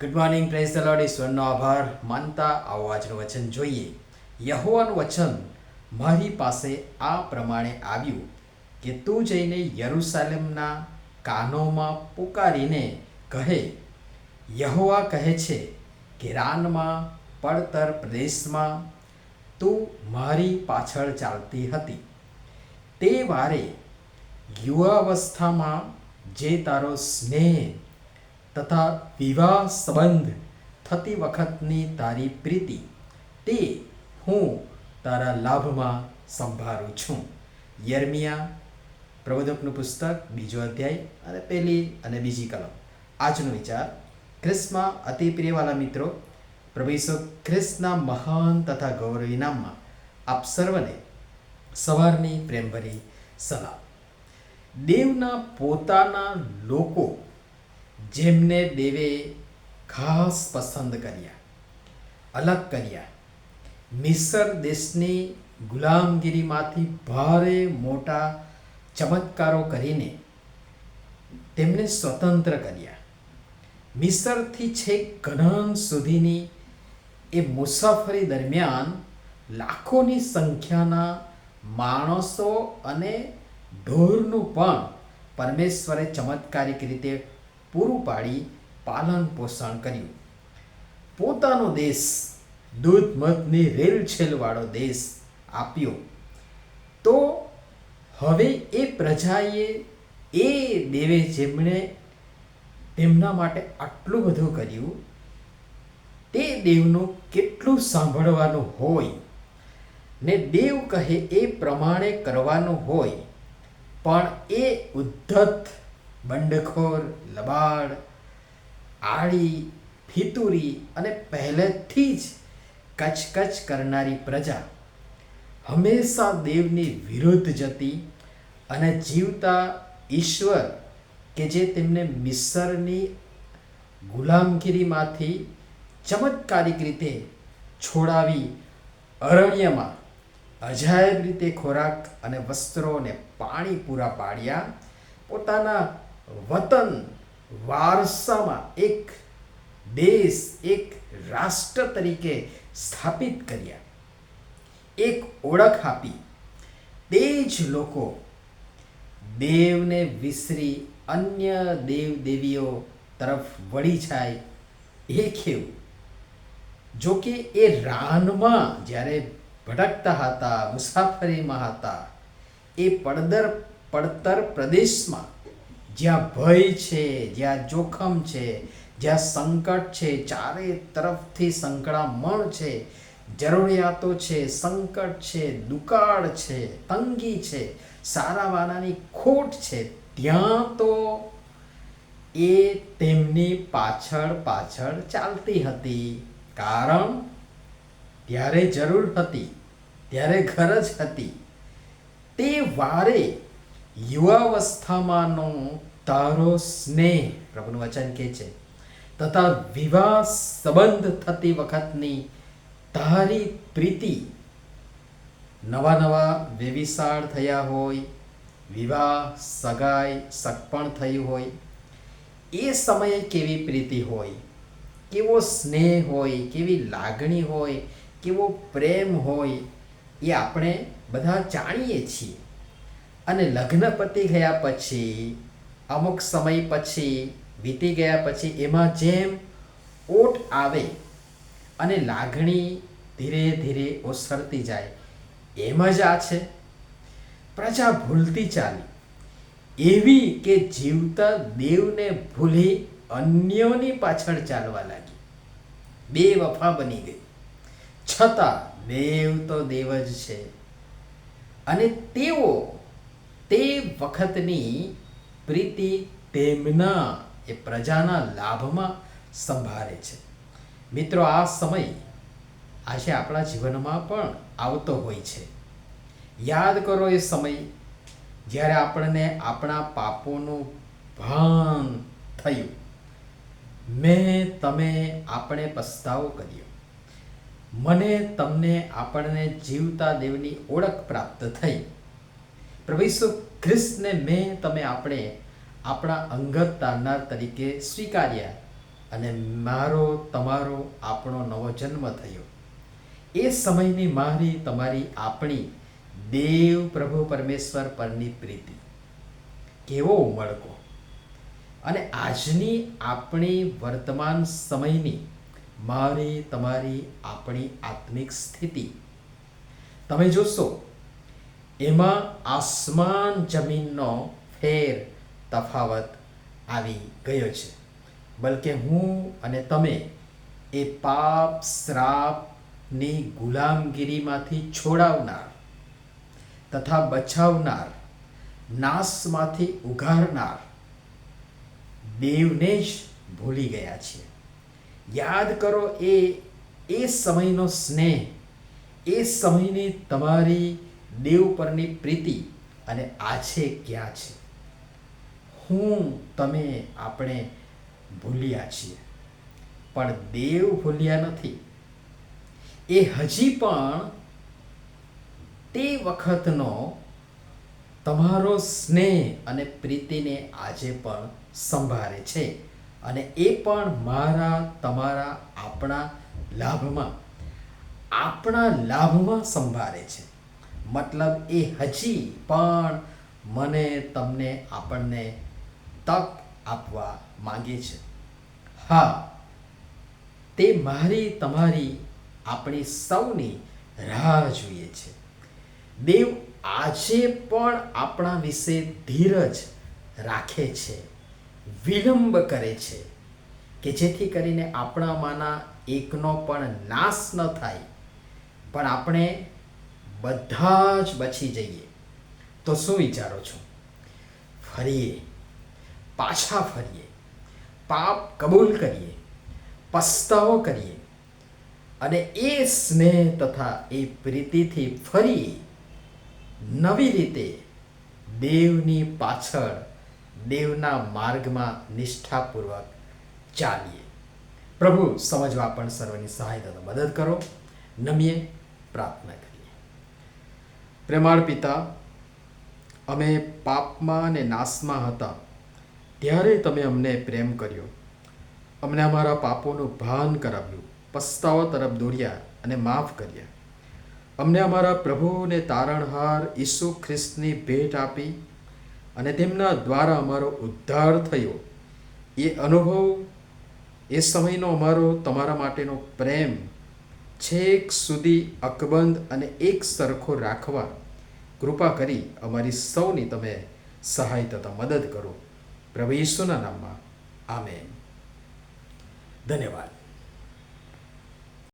Good morning, praise the Lord. ઈશ્વરનો આભાર માનતા આવો આજનું વચન જોઈએ. યહોવાનું વચન મારી પાસે આ પ્રમાણે આવ્યું કે તું જઈને યરૂશાલેમના કાનોમાં પુકારીને કહે, યહોવા કહે છે કે રાનમાં પડતર પ્રદેશમાં તું મારી પાછળ ચાલતી હતી. તે વારે યુવાવસ્થામાં જે તારો સ્નેહ તથા વિવાહ સંબંધ થતી વખતની તારી પ્રીતિ તે હું તારા લાભમાં સંભાળું છું. યર્મિયા પ્રબોધકનું પુસ્તક 2 અધ્યાય અને 1 અને 2 કલમ. આજનો વિચાર. ખ્રિસ્તમાં અતિ પ્રિયવાલા મિત્રો, પ્રભુ ઈસુ ખ્રિસ્તના મહાન તથા ગૌરવી નામમાં આપ સર્વને સવારની પ્રેમભરી સલામ. દેવના પોતાના લોકો જેમને દેવે ખાસ પસંદ કર્યા, અલગ કર્યા, મિસર દેશની ગુલામગીરીમાંથી ભારે મોટા ચમત્કારો કરીને તેમને સ્વતંત્ર કર્યા. મિસરથી છેક કનાન સુધીની એ મુસાફરી દરમિયાન લાખોની સંખ્યાના માણસો અને ઢોરનું પણ પરમેશ્વરે ચમત્કારિક રીતે પૂરું પાડી પાલન પોષણ કર્યું. પોતાનો દેશ, દૂધ મધની રેલછેલવાળો દેશ આપ્યો. તો હવે એ પ્રજાએ એ દેવે જેમણે તેમના માટે આટલું બધું કર્યું તે દેવનું કેટલું સાંભળવાનું હોય ને દેવ કહે એ પ્રમાણે કરવાનું હોય, પણ એ ઉદ્ધત, બંડખોર, લબાડ, આળી, ફિતુરી અને પહેલેથી જ કચકચ કરનારી પ્રજા હંમેશા દેવની વિરુદ્ધ જતી અને જીવતા ઈશ્વર કે જે તેમને મિસરની ગુલામગીરીમાંથી ચમત્કારિક રીતે છોડાવી અરણ્યમાં અજાયબ રીતે ખોરાક અને વસ્ત્રો અને પાણી પૂરા પાડ્યા, પોતાના વતન વારસામાં એક દેશ, એક રાષ્ટ્ર તરીકે સ્થાપિત કર્યા, એક ઓળખ આપી, તે જ લોકો દેવને વિસરી અન્ય દેવ દેવીઓ તરફ વળી જાય એ કેવું? જો કે એ રાનમાં જ્યારે ભટકતા હતા, મુસાફરીમાં હતા, એ પડતર પ્રદેશમાં જ્યાં ભય છે, જ્યાં જોખમ છે, જ્યાં સંકટ છે, ચારે તરફથી સંકળામણ છે, જરૂરિયાતો છે, સંકટ છે, દુકાળ છે, તંગી છે, સારાવાનાની ખોટ છે, ત્યાં તો એ તેમની પાછળ પાછળ ચાલતી હતી. કારણ ત્યારે જરૂર હતી, ત્યારે ગરજ હતી. તે વારે યુવાવસ્થામાંનો તારો સ્નેહ, પ્રભુનું વચન કહે છે, તથા વિવાહ સંબંધ થતી વખતની તારી પ્રીતિ, નવા નવા વ્યભિચાર થયા હોય, વિવાહ, સગાઈ, સગપણ થયું હોય, એ સમયે કેવી પ્રીતિ હોય, કેવો સ્નેહ હોય, કેવી લાગણી હોય, કેવો પ્રેમ હોય, એ આપણે બધા જાણીએ છીએ. અને લગ્ન પતી ગયા પછી, અમુક સમય પછી, વીતી ગયા પછી એમાં જેમ ઓટ આવે અને લાગણી ધીરે ધીરે ઓસરતી જાય, એમ જ આ છે. પ્રજા ભૂલતી ચાલી, એવી કે જીવતા દેવને ભૂલી અન્યોની પાછળ ચાલવા લાગી, બેવફા બની ગઈ. છતાં દેવ તો દેવ જ છે અને તેઓ તે વખતની પ્રીતિ તેમના એ પ્રજાના લાભમાં સંભાળે છે. મિત્રો, આ સમય આજે આપણા જીવનમાં પણ આવતો હોય છે. યાદ કરો એ સમય જ્યારે આપણને આપણા પાપોનું ભાન થયું, તમે આપણે પસ્તાવો કર્યો, મને તમને આપણને જીવતા દેવની ઓળખ પ્રાપ્ત થઈ. પ્રભુ ઈસુ ખ્રિસ્તને તમે આપણે આપણા અંગત તારનાર તરીકે સ્વીકાર્યા, અને મારો તમારો આપણો નવો જન્મ થયો, એ સમયની મારી તમારી આપણી દેવ પ્રભુ પરમેશ્વર પરની પ્રીતિ, કેવો ઉમળકો! અને આજની આપણી વર્તમાન સમયની મારી તમારી આપણી આત્મિક સ્થિતિ તમે જોશો, એમાં આસમાન જમીનનો ફેર તફાવત આવી ગયો છે. બલકે હું અને તમે એ પાપ શ્રાપની ગુલામગીરીમાંથી છોડાવનાર તથા બચાવનાર, નાશમાંથી ઉગારનાર દેવને જ ભૂલી ગયા છીએ. યાદ કરો એ સમયનો સ્નેહ, એ સમયની તમારી દેવ પરની પ્રીતિ, અને આજે ક્યાં છે? હું તમે આપણે ભૂલ્યા છીએ, પણ દેવ ભૂલ્યા નથી. એ હજી પણ તે વખતનો તમારો સ્નેહ અને પ્રીતિને આજે પણ સંભાળે છે, અને એ પણ મારા તમારા આપણા લાભમાં સંભાળે છે. મતલબ એ હજી પણ મને તમને આપણને તક આપવા માંગે છે. હા, તે મારી તમારી આપણી સૌની રાહ જોઈએ છે. દેવ આજે પણ આપણા વિશે ધીરજ રાખે છે, વિલંબ કરે છે, કે જેથી કરીને આપણામાંના એકનો પણ નાશ ન થાય, પણ આપણે બધા જ બચી જઈએ. તો શું વિચારો છો? પાછા ફરીએ, પાપ કબૂલ કરીએ, પસ્તાવો કરીએ, અને એ સ્નેહ તથા એ પ્રીતિથી ફરી નવી રીતે દેવની પાછળ, દેવના માર્ગમાં નિષ્ઠાપૂર્વક ચાલીએ. પ્રભુ સમજવા પણ સર્વની સહાયતા મદદ કરો. નમીએ પ્રાર્થના કરીએ. પ્રેમાળ પિતા, અમે પાપમાં અને નાશમાં હતા ત્યારે તમે અમને પ્રેમ કર્યો, અમને અમારા પાપોનું ભાન કરાવ્યું, પસ્તાવા તરફ દોર્યા અને માફ કર્યા. અમને અમારા પ્રભુને તારણહાર ઈસુ ખ્રિસ્તની ભેટ આપી અને તેમના દ્વારા અમારો ઉદ્ધાર થયો. એ અનુભવ, એ સમયનો અમારો તમારા માટેનો પ્રેમ છેક સુધી અકબંધ અને એક સરખો રાખવા કૃપા કરી અમારી સૌની તમે સહાય તથા મદદ કરો. પ્રભુ ઈસુના નામમાં આમેન. ધન્યવાદ.